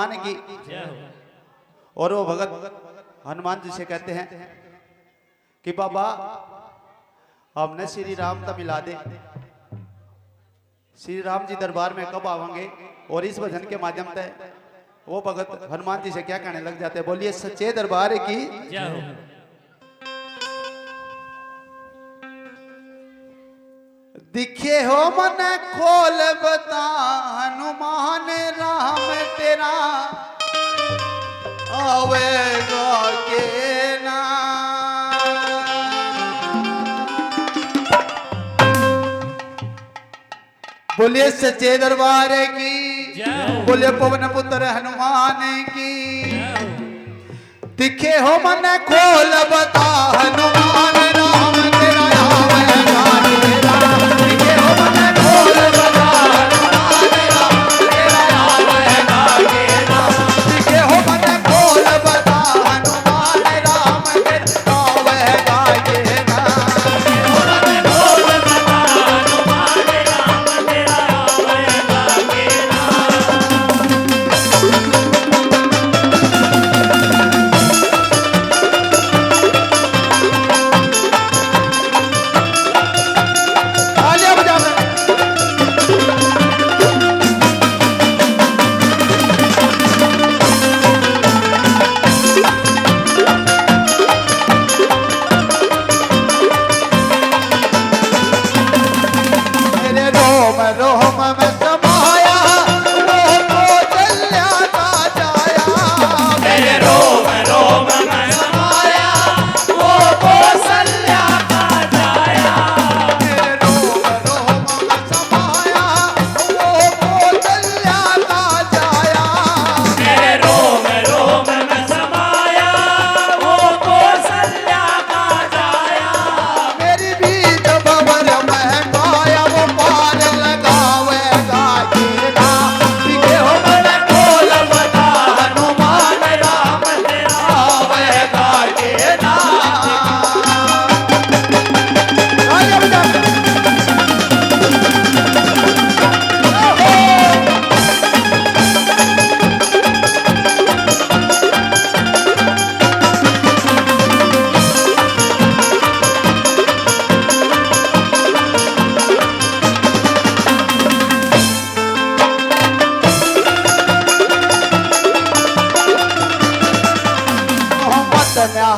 हनुमान की। और वो भगत हनुमान जी से कहते हैं कि बाबा हमने श्री राम तो मिला दे, श्री राम जी दरबार में कब आवेंगे। और इस भजन के माध्यम से वो भगत हनुमान जी से क्या कहने लग जाते हैं, बोलिए सच्चे दरबार की। दिखे हो मन खोल बता हनुमान राम तेरा आवेगा के ना। बोलिए सच्चे दरबार की, बोलिए पवन पुत्र हनुमान की। दिखे हो मन खोल बता हनुमान राम तेरा आवेगा तेरा। दिखे हो मन खोल बता हनुमान राम तेरा आवेगा तेरा। दिखे हो मन खोल बता हनुमान राम तेरा आवेगा तेरा।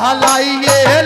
हलाइए